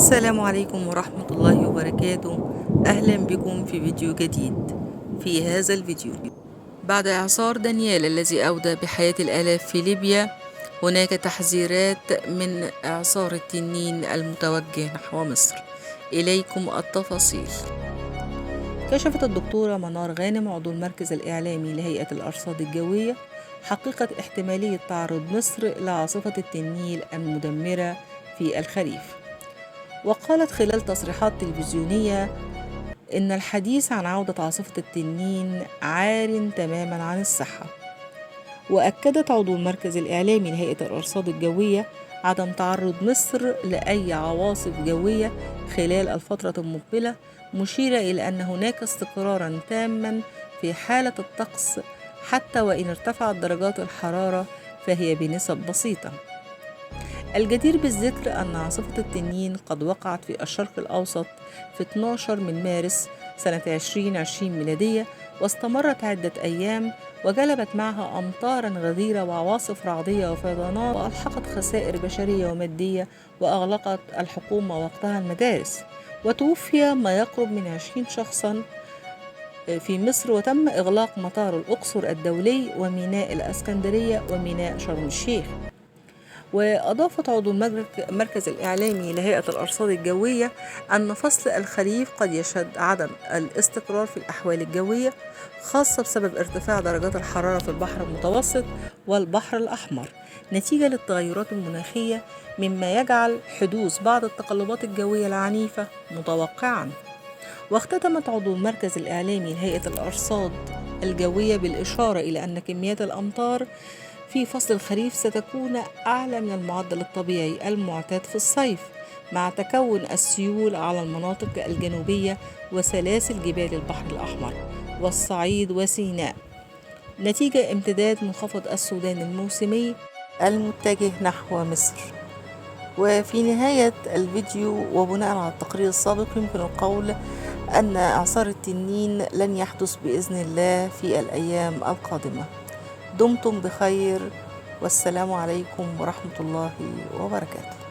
السلام عليكم ورحمة الله وبركاته. أهلا بكم في فيديو جديد. في هذا الفيديو، بعد إعصار دانيال الذي أودى بحياة الآلاف في ليبيا، هناك تحذيرات من إعصار التنين المتوجه نحو مصر. إليكم التفاصيل. كشفت الدكتورة منار غانم عضو المركز الإعلامي لهيئة الأرصاد الجوية حقيقة احتمالية تعرض مصر لعاصفة التنين المدمرة في الخريف. وقالت خلال تصريحات تلفزيونية إن الحديث عن عودة عاصفة التنين عار تماما عن الصحة. وأكدت عضو المركز الإعلامي لهيئة الأرصاد الجوية عدم تعرض مصر لأي عواصف جوية خلال الفترة المقبلة، مشيرة إلى أن هناك استقرارا تاما في حالة الطقس، حتى وإن ارتفعت درجات الحرارة فهي بنسب بسيطة. الجدير بالذكر أن عاصفة التنين قد وقعت في الشرق الأوسط في 12 من مارس سنة 2020 ميلادية، واستمرت عدة أيام، وجلبت معها أمطارا غزيرة وعواصف رعدية وفيضانات، وألحقت خسائر بشرية ومادية، وأغلقت الحكومة وقتها المدارس، وتوفي ما يقرب من 20 شخصا في مصر، وتم إغلاق مطار الأقصر الدولي وميناء الإسكندرية وميناء شرم الشيخ. وأضافت عضو المركز الإعلامي لهيئة الأرصاد الجوية أن فصل الخريف قد يشهد عدم الاستقرار في الأحوال الجوية، خاصة بسبب ارتفاع درجات الحرارة في البحر المتوسط والبحر الأحمر نتيجة للتغيرات المناخية، مما يجعل حدوث بعض التقلبات الجوية العنيفة متوقعا. واختتمت عضو المركز الإعلامي لهيئة الأرصاد الجوية بالإشارة إلى أن كميات الأمطار في فصل الخريف ستكون أعلى من المعدل الطبيعي المعتاد في الصيف، مع تكون السيول على المناطق الجنوبية وسلاسل جبال البحر الأحمر والصعيد وسيناء، نتيجة امتداد منخفض السودان الموسمي المتجه نحو مصر. وفي نهاية الفيديو، وبناء على التقرير السابق، يمكن القول أن إعصار التنين لن يحدث بإذن الله في الأيام القادمة. دمتم بخير، والسلام عليكم ورحمة الله وبركاته.